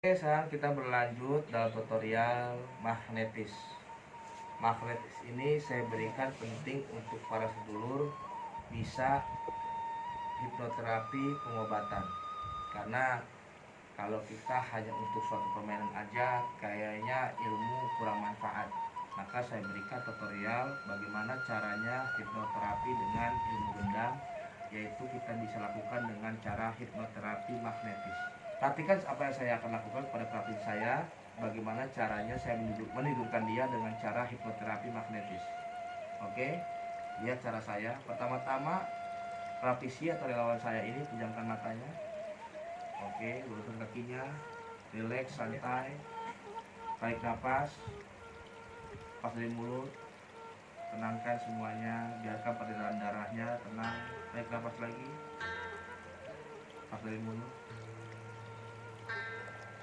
Oke, sekarang kita berlanjut dalam tutorial magnetis. Magnetis ini saya berikan penting untuk para sedulur bisa hipnoterapi pengobatan. Karena kalau kita hanya untuk suatu permainan aja, kayaknya ilmu kurang manfaat. Maka saya berikan tutorial bagaimana caranya hipnoterapi dengan ilmu gendam, yaitu kita bisa lakukan dengan cara hipnoterapi magnetis. Perhatikan apa yang saya akan lakukan pada klien saya, bagaimana caranya saya menidurkan dia dengan cara hipnoterapi magnetis. Oke, lihat cara saya. Pertama-tama, praktisi atau relawan saya ini pejamkan matanya. Oke, luruskan kakinya, rileks, santai, tarik nafas, pas dari mulut, tenangkan semuanya, biarkan peredaran darahnya tenang. Tarik nafas lagi, pas dari mulut,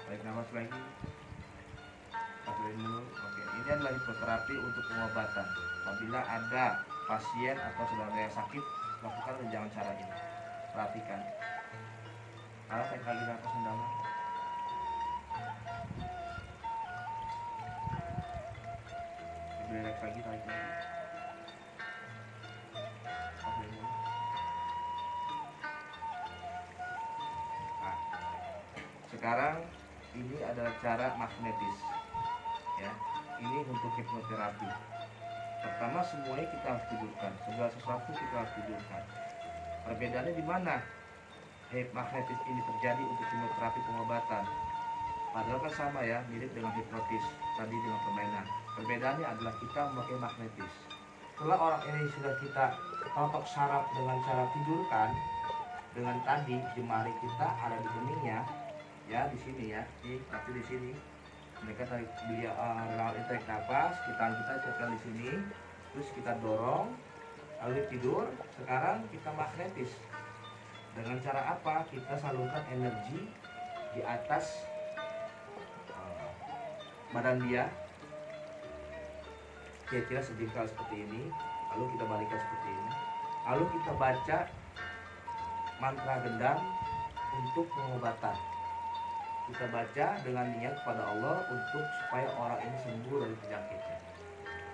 tarik nafas lagi, pas dari mulut. Oke, ini adalah hipnoterapi untuk pengobatan. Apabila ada pasien atau saudara yang sakit, lakukan dengan cara ini. Perhatikan. Tarik lagi nafas mendalam. Relax lagi, tarik lagi. Nah, sekarang ini adalah cara magnetis, ya. Ini untuk hipnoterapi. Pertama, semuanya kita harus tidurkan. Segala sesuatu kita harus tidurkan. Perbedaannya di mana magnetis ini terjadi untuk hipnoterapi pengobatan? Padahal kan sama ya, mirip dengan hipnotis tadi dengan permainan. Perbedaannya adalah kita memakai magnetis. Setelah orang ini sudah kita totok saraf dengan cara tidurkan, dengan tadi jemari kita ada di keningnya, ya di sini ya, tapi di sini mereka tarik dia tarik nafas, kita tekan di sini, terus kita dorong, lalu tidur. Sekarang kita magnetis. Dengan cara apa? Kita salurkan energi di atas badan dia, kira-kira sejengkal seperti ini, lalu kita balikkan seperti ini, lalu kita baca mantra gendam untuk pengobatan. Kita baca dengan niat kepada Allah untuk supaya orang ini sembuh dari penyakitnya.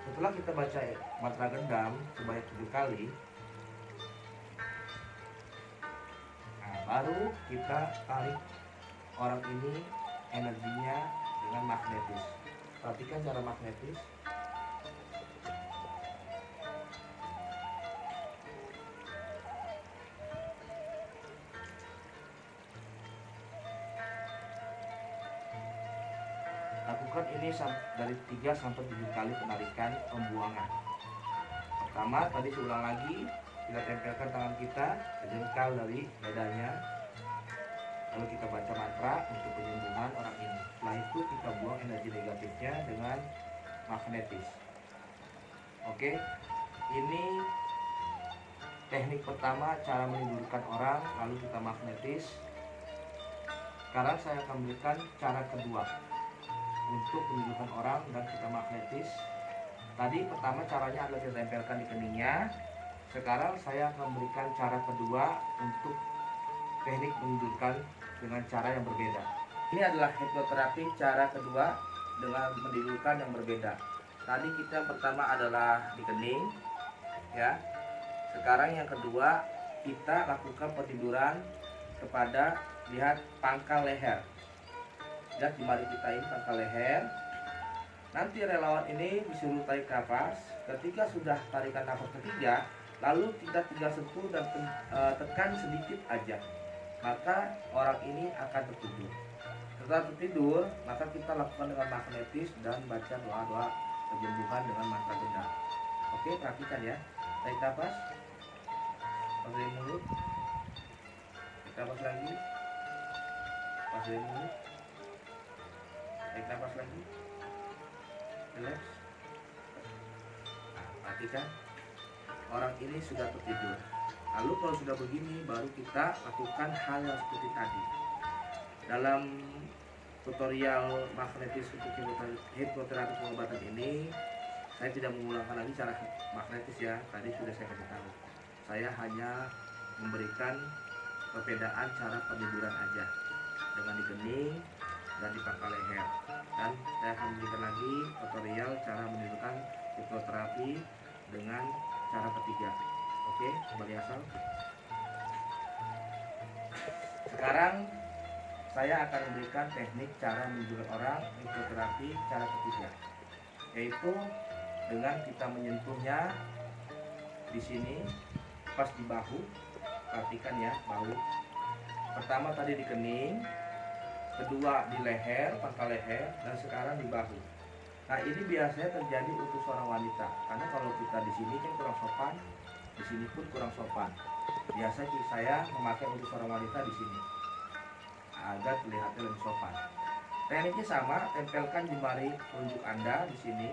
Setelah kita baca mantra gendam sebanyak 7 kali, nah, baru kita tarik orang ini energinya dengan magnetis. Perhatikan cara magnetis. Lakukan ini dari 3 sampai 7 kali penarikan pembuangan. Pertama, tadi seulang lagi, kita tempelkan tangan kita sejengkal dari dadanya. Lalu kita baca mantra untuk penyembuhan orang ini. Setelah itu kita buang energi negatifnya dengan magnetis. Oke, ini teknik pertama, cara menidurkan orang, lalu kita magnetis. Sekarang saya akan berikan cara kedua untuk menidurkan orang dan kita magnetis. Tadi pertama caranya adalah kita tempelkan di keningnya. Sekarang saya akan berikan cara kedua untuk teknik menidurkan dengan cara yang berbeda. Ini adalah hipnoterapi cara kedua dengan menidurkan yang berbeda. Tadi kita yang pertama adalah di kening, ya. Sekarang yang kedua kita lakukan petiduran kepada, lihat, pangkal leher. Lihat di jemari kita ini pangkal leher. Nanti relawan ini disuruh tarik nafas. Ketika sudah tarikan nafas ketiga, lalu kita tinggal sentuh dan tekan sedikit aja, maka orang ini akan tertidur. Setelah tertidur, maka kita lakukan dengan magnetis dan baca doa-doa penyembuhan dengan mantra gendam. Oke, perhatikan ya. Tarik nafas, pas dari mulut, tarik nafas lagi, pas dari mulut, tarik nafas lagi, relax. Nah, perhatikan, orang ini sudah tertidur. Lalu kalau sudah begini, baru kita lakukan hal yang seperti tadi. Dalam tutorial magnetis untuk hipnoterapi pengobatan ini, saya tidak mengulangkan lagi cara magnetis ya. Tadi sudah saya kasih tahu. Saya hanya memberikan perbedaan cara peniduran aja. Dengan di kening, dan di pangkal leher. Dan saya akan memberikan lagi tutorial cara menimbulkan hipnoterapi dengan cara ketiga. Oke, kembali asal. Sekarang saya akan memberikan teknik cara menunjukkan orang hipnoterapi cara ketiga, yaitu dengan kita menyentuhnya di sini pas di bahu. Perhatikan ya, bahu. Pertama tadi di kening, kedua di leher, pangkal leher, dan sekarang di bahu. Nah, ini biasanya terjadi untuk seorang wanita, karena kalau kita di sini kan kurang sopan, di sini pun kurang sopan. Biasanya saya memakai untuk seorang wanita di sini agar terlihatnya lebih sopan. Tekniknya sama, tempelkan jemari telunjuk Anda di sini.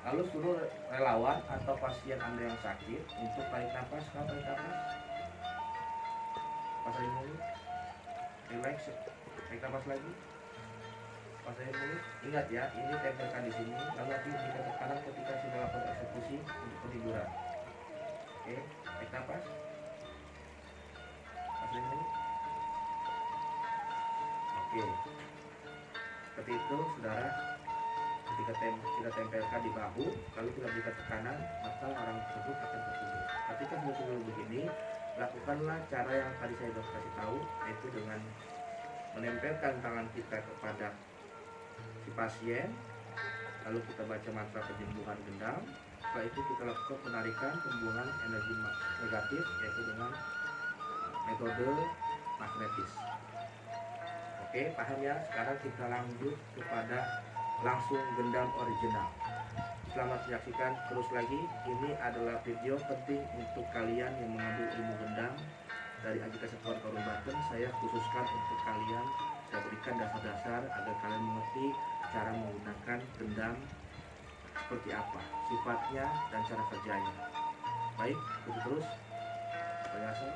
Lalu suruh relawan atau pasien Anda yang sakit untuk tarik nafas. Kalau tarik nafas, pasarin mulut, relax, tarik nafas lagi, pasarin mulut. Ingat ya, ini tempelkan di sini. Lalu nanti berikan tekanan ketika sudah melakukan eksekusi untuk peniduran. Oke, tarik nafas, pasarin mulut. Oke, seperti itu saudara. Ketika kita tempelkan di bahu, lalu kita berikan tekanan, maka orang tersebut akan tertidur. Ketika sudah tidur begini, lakukanlah cara yang tadi saya sudah kasih tahu, yaitu dengan menempelkan tangan kita kepada si pasien, lalu kita baca mantra penyembuhan gendam. Setelah itu kita lakukan penarikan pembuangan energi negatif, yaitu dengan metode magnetis. Oke, paham ya? Sekarang kita lanjut kepada langsung gendam original. Selamat menyaksikan terus lagi. Ini adalah video penting untuk kalian yang mengambil ilmu gendam dari Agika Satuan Karum Banten. Saya khususkan untuk kalian, saya berikan dasar-dasar agar kalian mengerti cara menggunakan gendam seperti apa, sifatnya dan cara kerjanya. Baik, ikuti terus. Biasa.